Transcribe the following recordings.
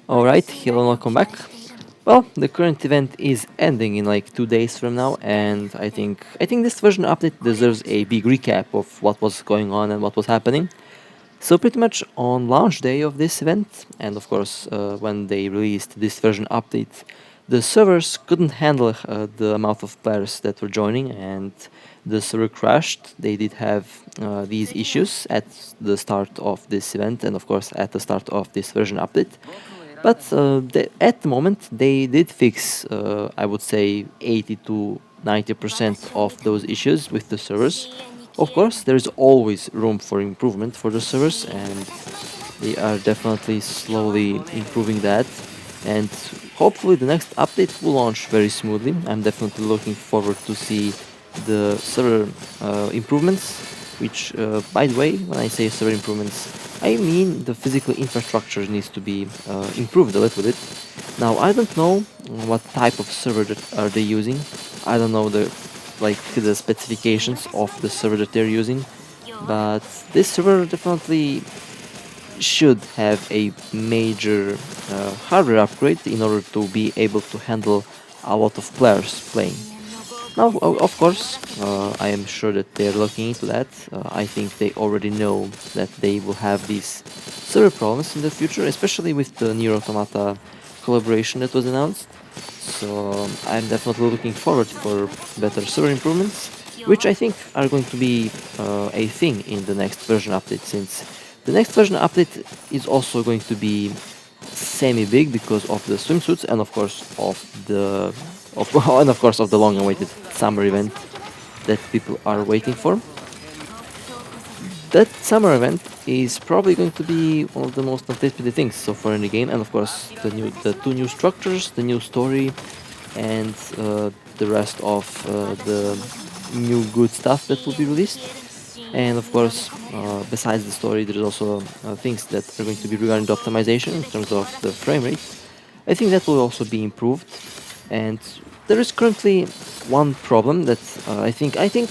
Alright, hello and welcome back. Well, the current event is ending in like 2 days from now, and I think this version update deserves a big recap of what was going on and what was happening. So pretty much on launch day of this event, and of course when they released this version update, the servers couldn't handle the amount of players that were joining, and the server crashed. They did have these issues at the start of this event, and of course at the start of this version update. But at the moment, they did fix, I would say, 80 to 90% of those issues with the servers. Of course, there is always room for improvement for the servers, and they are definitely slowly improving that. And hopefully, the next update will launch very smoothly. I'm definitely looking forward to see the server improvements. Which, by the way, when I say server improvements, I mean the physical infrastructure needs to be improved a little bit. Now, I don't know what type of server that are they using. I don't know the specifications of the server that they're using, but this server definitely should have a major hardware upgrade in order to be able to handle a lot of players playing. Now, of course, I am sure that they're looking into that. I think they already know that they will have these server problems in the future, especially with the Nier Automata collaboration that was announced. So I'm definitely looking forward for better server improvements, which I think are going to be a thing in the next version update, since the next version update is also going to be semi-big because of the swimsuits and of course and of course of the long-awaited summer event that people are waiting for. That summer event is probably going to be one of the most anticipated things so far in the game, and of course the two new structures, the new story, and the rest of the new good stuff that will be released. And of course, besides the story, there's also things that are going to be regarding the optimization in terms of the frame rate. I think that will also be improved. And there is currently one problem that I think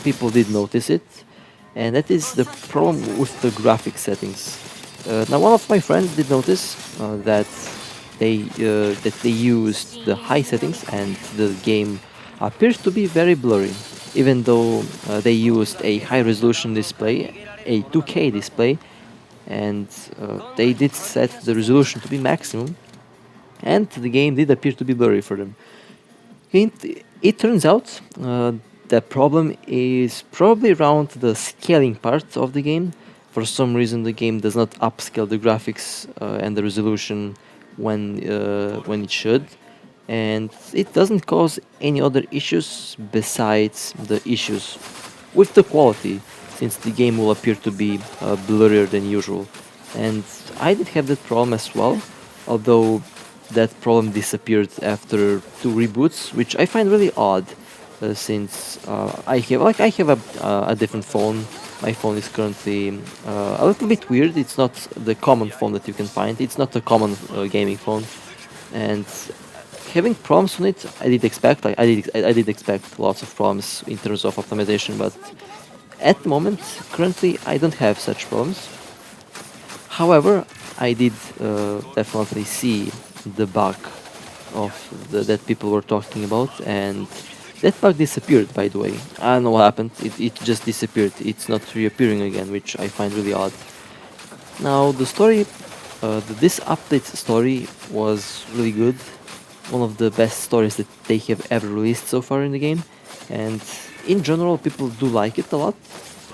people did notice it, and that is the problem with the graphic settings. Now, one of my friends did notice that they used the high settings, and the game appears to be very blurry, even though they used a high resolution display, a 2K display, and they did set the resolution to be maximum, and the game did appear to be blurry for them. It turns out the problem is probably around the scaling part of the game. For some reason, the game does not upscale the graphics and the resolution when it should, and it doesn't cause any other issues besides the issues with the quality, since the game will appear to be blurrier than usual. And I did have that problem as well, although that problem disappeared after two reboots, which I find really odd, since I have a different phone. My phone is currently a little bit weird. It's not the common phone that you can find. It's not a common gaming phone, and having problems on it, I did expect. I did expect lots of problems in terms of optimization, but at the moment, currently, I don't have such problems. However, I did definitely see the bug that people were talking about, and that bug disappeared. By the way, I don't know what happened. It just disappeared. It's not reappearing again, which I find really odd. Now, the story, this update story was really good. One of the best stories that they have ever released so far in the game, and in general, people do like it a lot.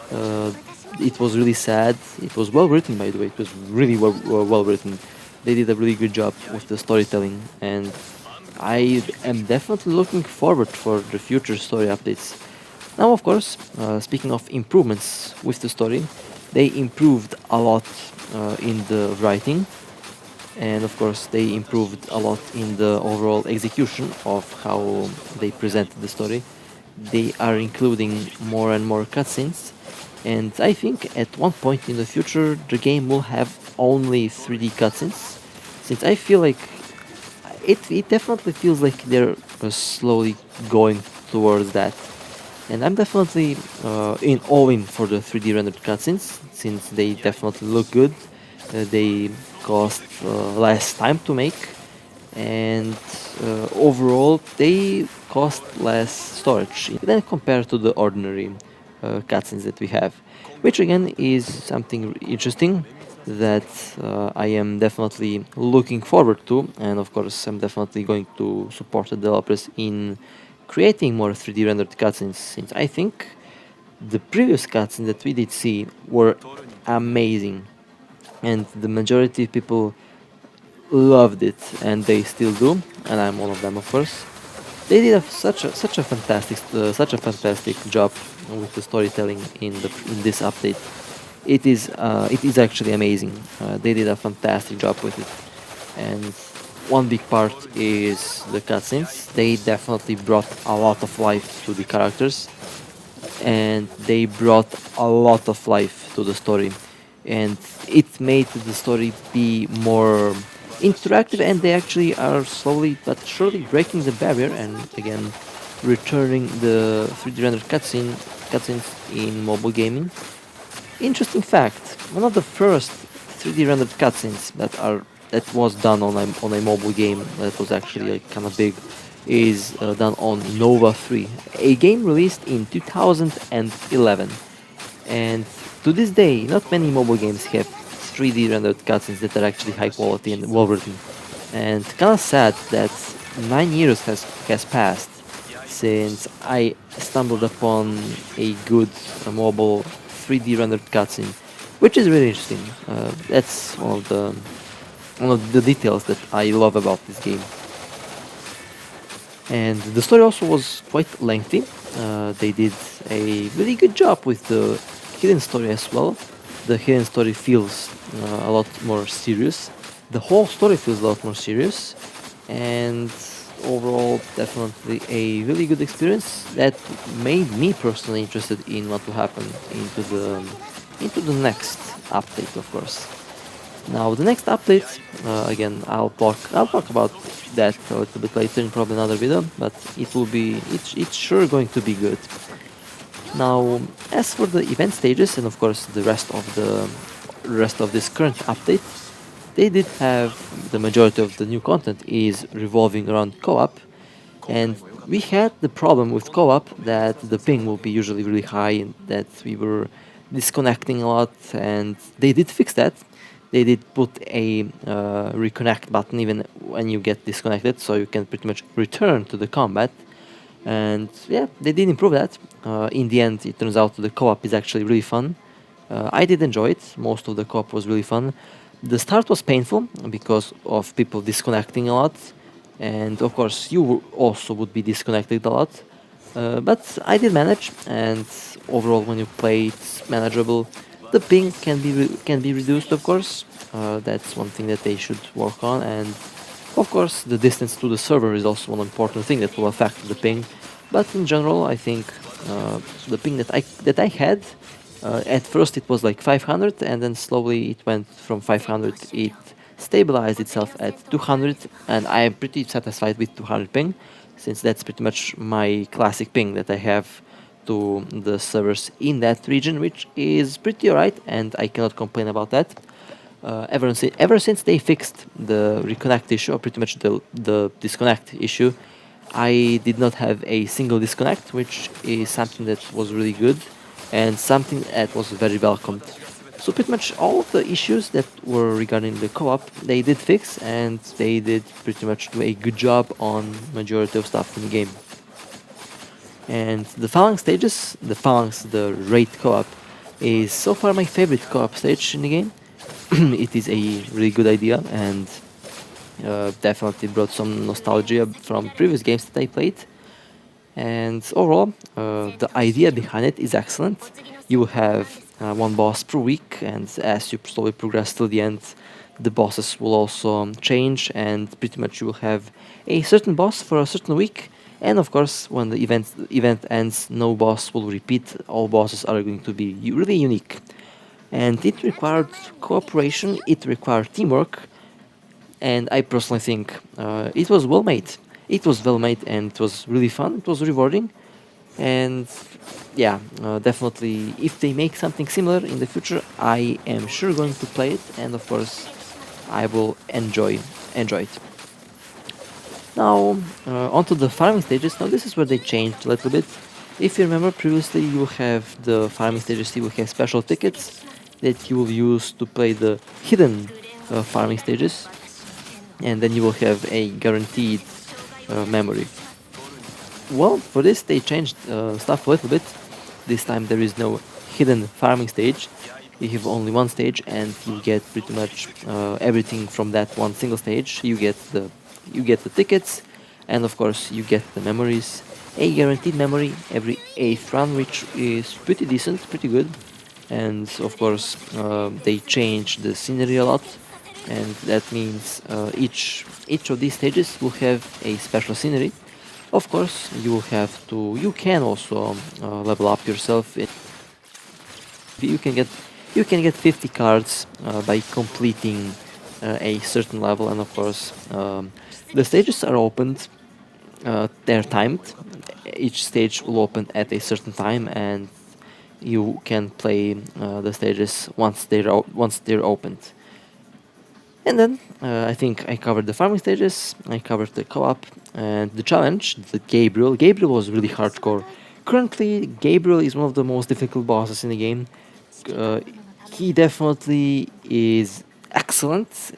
Uh, it was really sad. It was well written, by the way. It was really well written. They did a really good job with the storytelling, and I am definitely looking forward for the future story updates. Now, of course, speaking of improvements with the story, they improved a lot in the writing, and of course, they improved a lot in the overall execution of how they presented the story. They are including more and more cutscenes, and I think at one point in the future, the game will have only 3D cutscenes, since I feel like it definitely feels like they're slowly going towards that. And I'm definitely in all in for the 3D rendered cutscenes, since they definitely look good. They cost less time to make, and overall they cost less storage than compared to the ordinary cutscenes that we have, which again is something interesting that I am definitely looking forward to, and of course I'm definitely going to support the developers in creating more 3D rendered cutscenes, since I think the previous cutscenes that we did see were amazing, and the majority of people loved it, and they still do, and I'm one of them, of course. They did such a fantastic job with the storytelling in this update. It is actually amazing. They did a fantastic job with it, and one big part is the cutscenes. They definitely brought a lot of life to the characters, and they brought a lot of life to the story, and it made the story be more interactive, and they actually are slowly but surely breaking the barrier and again returning the 3D rendered cutscenes in mobile gaming. Interesting fact: one of the first 3D rendered cutscenes that was done on a mobile game that was actually like, kind of big is done on Nova 3, a game released in 2011. And to this day, not many mobile games have 3D rendered cutscenes that are actually high quality and well written. And kind of sad that 9 years has passed since I stumbled upon a good mobile 3D rendered cutscene, which is really interesting. That's one of the details that I love about this game. And the story also was quite lengthy. They did a really good job with the hidden story as well. The hidden story feels a lot more serious. The whole story feels a lot more serious, and overall, definitely a really good experience that made me personally interested in what will happen into the next update, of course. Now, the next update, again, I'll talk about that a little bit later in probably another video, but it's sure going to be good. Now, as for the event stages and of course the rest of this current update, they did have the majority of the new content is revolving around co-op, and we had the problem with co-op that the ping will be usually really high and that we were disconnecting a lot, and they did fix that. They did put a reconnect button even when you get disconnected, so you can pretty much return to the combat. And yeah, they did improve that. In the end, it turns out the co-op is actually really fun. I did enjoy it. Most of the co-op was really fun. The start was painful because of people disconnecting a lot, and of course you also would be disconnected a lot. But I did manage, and overall, when you play, it's manageable. The ping can be reduced, of course. That's one thing that they should work on, and of course, the distance to the server is also one important thing that will affect the ping. But in general, I think the ping that I had at first it was like 500, and then slowly it went from 500. It stabilized itself at 200, and I am pretty satisfied with 200 ping, since that's pretty much my classic ping that I have to the servers in that region, which is pretty alright, and I cannot complain about that. Ever since they fixed the reconnect issue, or pretty much the disconnect issue, I did not have a single disconnect, which is something that was really good and something that was very welcomed. So pretty much all of the issues that were regarding the co-op, they did fix, and they did pretty much do a good job on majority of stuff in the game. And the Phalanx stages, the raid co-op, is so far my favorite co-op stage in the game. It is a really good idea, and definitely brought some nostalgia from previous games that I played. And overall, the idea behind it is excellent. You will have one boss per week, and as you slowly progress till the end, the bosses will also change, and pretty much you will have a certain boss for a certain week. And of course, when the event ends, no boss will repeat. All bosses are going to be really unique. And it required cooperation, it required teamwork, and I personally think it was well made. It was well made, and it was really fun, it was rewarding, and yeah, definitely if they make something similar in the future, I am sure going to play it, and of course I will enjoy it. Now, onto the farming stages. Now, this is where they changed a little bit. If you remember previously, you have the farming stages, you will have special tickets that you will use to play the hidden farming stages, and then you will have a guaranteed memory. Well, for this, they changed stuff a little bit. This time, there is no hidden farming stage. You have only one stage, and you get pretty much everything from that one single stage. You get the tickets, and of course you get the memories. A guaranteed memory every eighth run, which is pretty decent, pretty good. And of course they change the scenery a lot, and that means each of these stages will have a special scenery. Of course, you can also level up yourself. You can get you can get 50 cards by completing a certain level, and of course the stages are opened. They're timed. Each stage will open at a certain time, and you can play the stages once they're opened. And then I think I covered the farming stages, I covered the co-op, and the challenge, the Gabriel. Gabriel was really hardcore. Currently, Gabriel is one of the most difficult bosses in the game. Uh, he definitely is excellent,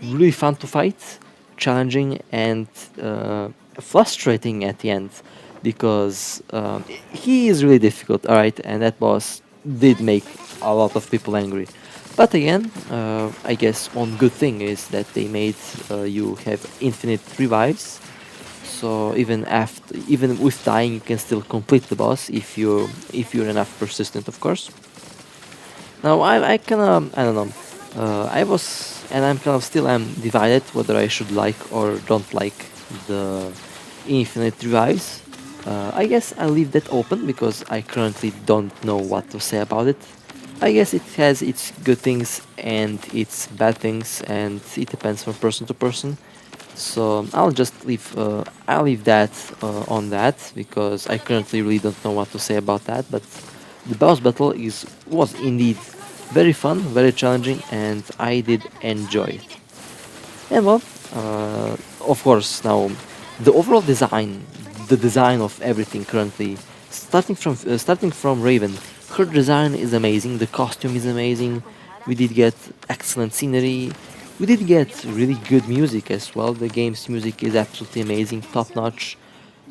really fun to fight, challenging, and frustrating at the end because he is really difficult, alright, and that boss did make a lot of people angry. But again, I guess one good thing is that they made you have infinite revives. So even with dying, you can still complete the boss if you're enough persistent, of course. Now I kind of I don't know. I was and I'm kind of still am divided whether I should like or don't like the infinite revives. I guess I'll leave that open because I currently don't know what to say about it. I guess it has its good things and its bad things, and it depends from person to person. So I'll leave that on that because I currently really don't know what to say about that. But the boss battle is was indeed very fun, very challenging, and I did enjoy it. And well, of course, now the overall design, the design of everything currently, starting from Raven, her design is amazing. The costume is amazing. We did get excellent scenery. We did get really good music as well. The game's music is absolutely amazing, top notch,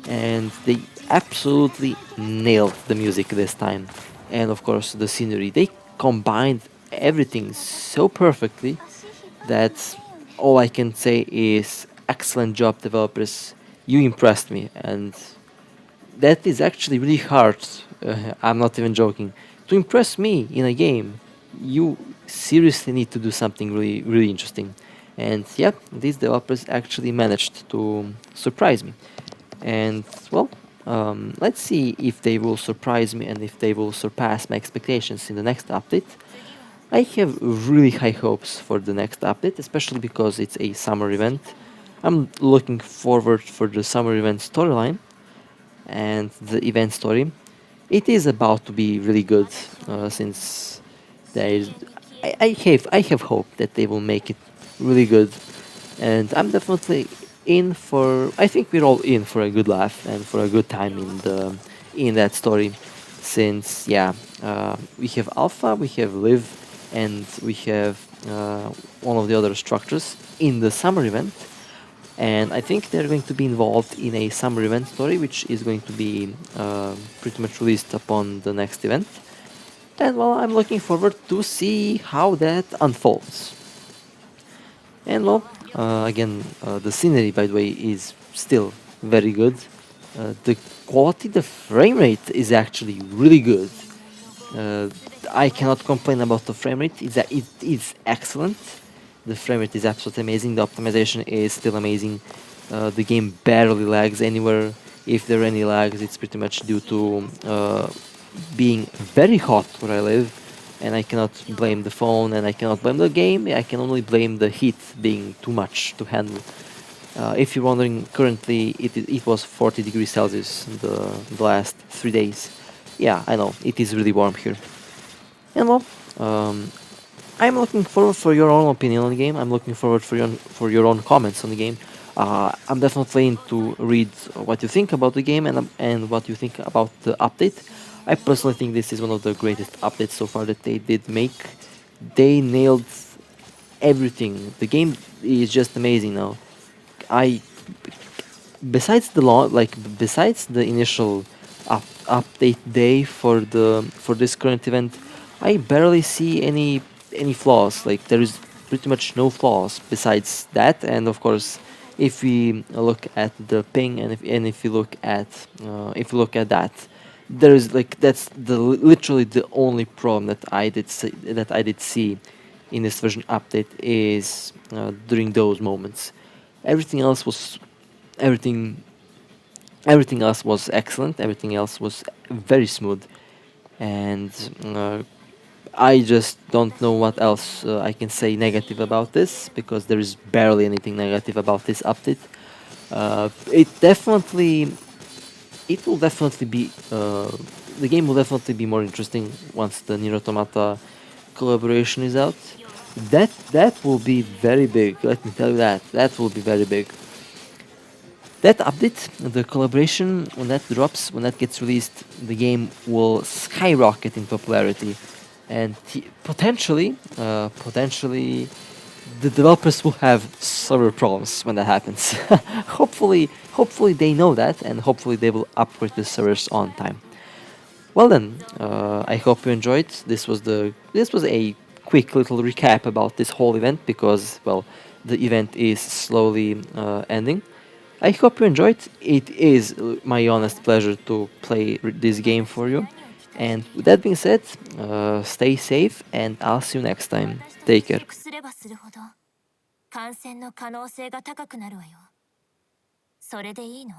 and they absolutely nailed the music this time. And of course, the scenery. They combined everything so perfectly that all I can say is excellent job, developers. You impressed me, and that is actually really hard. I'm not even joking. To impress me in a game, you seriously need to do something really, really interesting. And yeah, these developers actually managed to surprise me. And well, let's see if they will surprise me and if they will surpass my expectations in the next update. I have really high hopes for the next update, especially because it's a summer event. I'm looking forward for the summer event storyline and the event story. It is about to be really good since there is. I have hope that they will make it really good, and I'm definitely in for. I think we're all in for a good laugh and for a good time in that story, since yeah, we have Alpha, we have Live, and we have one of the other structures in the summer event, and I think they're going to be involved in a summer event story, which is going to be pretty much released upon the next event. And well, I'm looking forward to see how that unfolds. And well, again, the scenery, by the way, is still very good. The quality, the frame rate is actually really good. Uh, I cannot complain about the frame rate. It is excellent. The frame rate is absolutely amazing. The optimization is still amazing. The game barely lags anywhere. If there are any lags, it's pretty much due to being very hot where I live, and I cannot blame the phone and I cannot blame the game. I can only blame the heat being too much to handle. If you're wondering, currently it was 40 degrees Celsius the last 3 days. Yeah, I know it is really warm here. And well, I'm looking forward for your own opinion on the game. I'm looking forward for your own comments on the game. I'm definitely in to read what you think about the game and what you think about the update. I personally think this is one of the greatest updates so far that they did make. They nailed everything. The game is just amazing now. I besides the besides the initial update day for this current event, I barely see any flaws. Like there is pretty much no flaws besides that. And of course, if we look at the ping and if you look at that, there is like that's literally the only problem that I did see in this version update is during those moments. Everything else was everything everything else was excellent. Everything else was very smooth, and I just don't know what else I can say negative about this because there is barely anything negative about this update. It will definitely be the game will definitely be more interesting once the Nier Automata collaboration is out. That will be very big. Let me tell you that will be very big. That update, the collaboration, when that drops, when that gets released, the game will skyrocket in popularity, and potentially, the developers will have server problems when that happens. Hopefully they know that, and hopefully they will upgrade the servers on time. Well then, I hope you enjoyed. This was a quick little recap about this whole event because well, the event is slowly ending. I hope you enjoyed. It is my honest pleasure to play this game for you. And with that being said, stay safe and I'll see you next time. Take care. 感染の可能性が高くなるわよ。それでいいの？